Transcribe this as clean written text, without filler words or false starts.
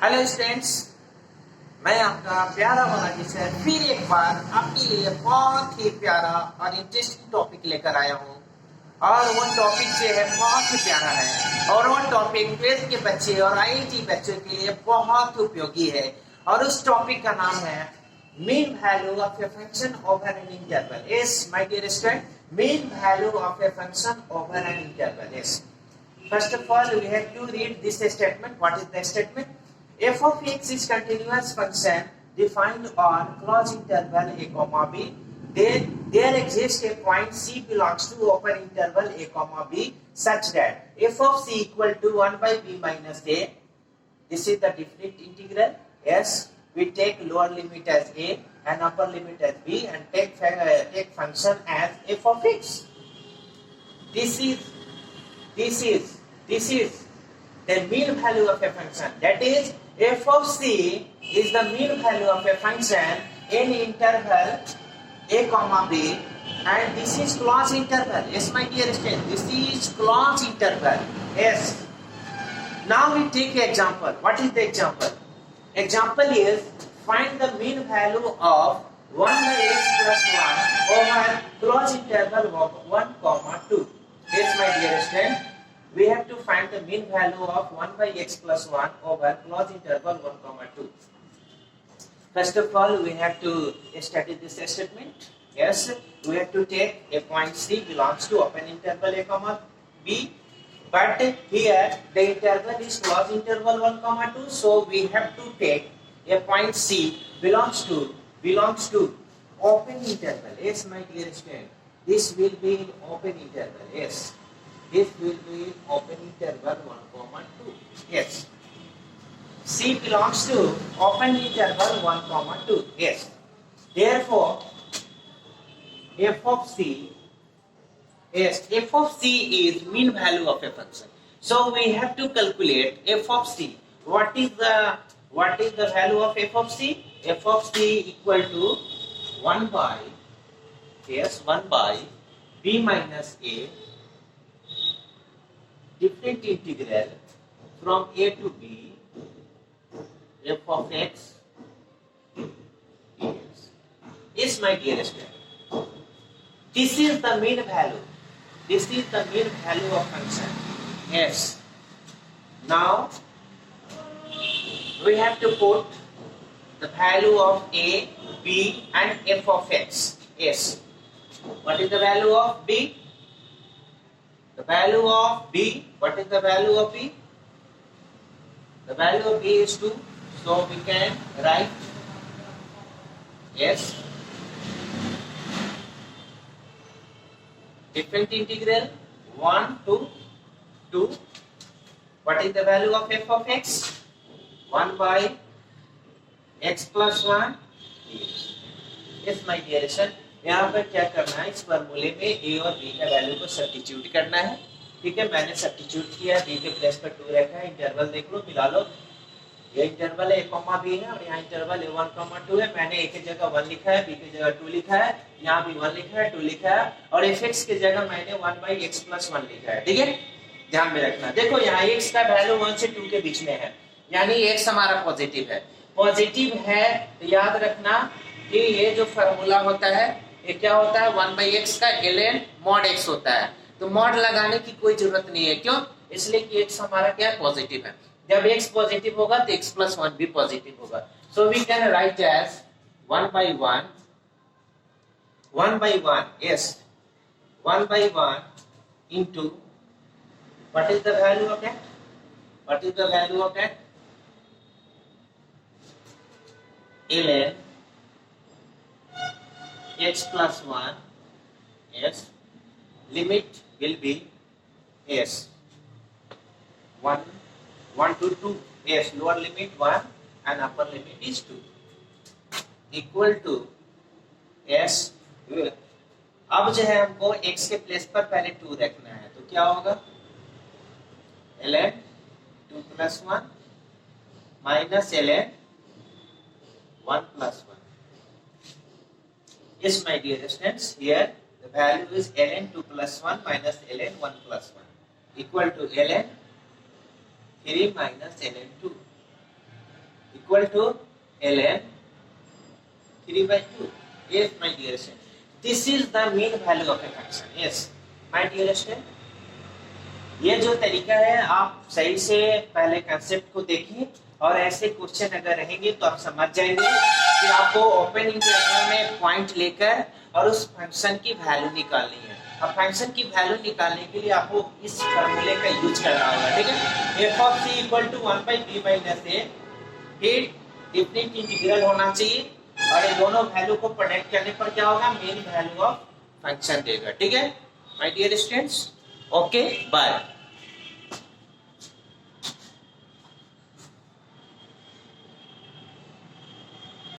Hello students, मैं आपका प्यारा वाला टीचर फिर एक बार आपके लिए बहुत ही प्यारा और इंटरेस्टिंग टॉपिक लेकर आया हूँ। और वो टॉपिक जो है बहुत ही प्यारा है और वो टॉपिक 12th के बच्चे और आईआईटी बच्चों के लिए बहुत उपयोगी है। और उस टॉपिक का नाम है mean value of a function over an interval. Yes my dear student, mean value of a function over an interval. Yes, first of all we have to read this statement. What is the statement? F of x is continuous function defined on closed interval a comma b. There exists a point c belongs to open interval a comma b such that f of c equal to 1 by b minus a. This is the definite integral. Yes, we take lower limit as a and upper limit as b and take function as f of x. This is the mean value of a function. That is, f of c is the mean value of a function in interval a comma b, and this is closed interval. Yes, my dear student, this is closed interval. Yes. Now we take an example. What is the example? Example is find the mean value of 1 by x plus 1 over closed interval of 1 comma 2. Yes, my dear student, we have to find the mean value of 1 by x plus 1 over closed interval 1 comma 2. First of all, we have to study this statement. Yes, we have to take a point c belongs to open interval a comma b, but here the interval is closed interval 1 comma 2, so we have to take a point c belongs to open interval. Yes, my dear student, this will be in open interval. Yes, this will be open interval 1 comma 2. Yes, c belongs to open interval 1 comma 2. Yes, therefore f of c is mean value of a function. So we have to calculate f of c. What is the value of f of c? F of c equal to 1 by b minus a different integral from a to b f of x is. Yes, my dear student, this is the mean value. This is the mean value of function. Yes. Now we have to put the value of a, b and f of x. Yes. What is the value of b? The value of b, what is the value of b? The value of b is 2, so we can write, yes, different integral 1 to 2. What is the value of f of x? 1 by x plus 1. Yes, my dear son, यहाँ पर क्या करना है, इस फॉर्मूले में a और b का वैल्यू को सब्स्टिट्यूट करना है. ठीक है, मैंने सब्स्टिट्यूट किया, b के प्लेस पर 2 रखा है. इंटरवल देख लो, मिला लो. ये इंटरवल a कॉमा b है और यहाँ इंटरवल a 1 कॉमा 2 है. मैंने a की जगह 1 लिखा है, b की जगह 2 लिखा है, यहाँ भी 1 लिखा है, 2 लिखा है, और fx की जगह मैंने 1 by x plus 1 लिखा है. ठीक है, ध्यान में रखना. देखो यहाँ x का वैल्यू 1 से 2 के बीच में है, यानी x हमारा पॉजिटिव है. पॉजिटिव है तो याद रखना कि ये जो फॉर्मूला होता है, ये क्या होता है, 1 by x का ln mod x होता है. तो मॉड लगाने की कोई जरूरत नहीं है. क्यों? इसलिए कि x हमारा क्या है, पॉजिटिव है. जब x पॉजिटिव होगा तो x plus 1 भी पॉजिटिव होगा. So we can write as 1 by 1, 1 by 1, yes, 1 by 1 into, what is the value of that? What is the value of that? ln x plus 1, yes, limit will be, yes, 1 to 2, yes, lower limit 1 and upper limit is 2, equal to, yes. अब जो है हमको x के place पर पहले 2 रखना है, तो क्या होगा, ln 2 plus 1 minus ln 1 plus 1. Yes, my dear students, here the value is ln 2 plus 1 minus ln 1 plus 1 equal to ln 3 minus ln 2. Equal to ln 3/2. Yes, my dear student. This is the mean value of a function. Yes, my dear student. ये जो तरीका है आप सही से पहले concept को देखिए और ऐसे क्वेश्चन अगर रहेंगे तो आप समझ जाएंगे कि आपको ओपन इंटरवल में पॉइंट लेकर और उस फंक्शन की वैल्यू निकालनी है। अब फंक्शन की वैल्यू निकालने के लिए आपको इस फॉर्मूले का यूज करना होगा, ठीक है। f of c equal to 1/b minus a, फिर डिफरेंट इंटीग्रल होना चाहिए और ये दोनों वैल्यू को प्रोडक्ट करने पर क्या होगा, मेन वैल्यू ऑफ फंक्शन देगा, ठीक है my dear students. Okay bye.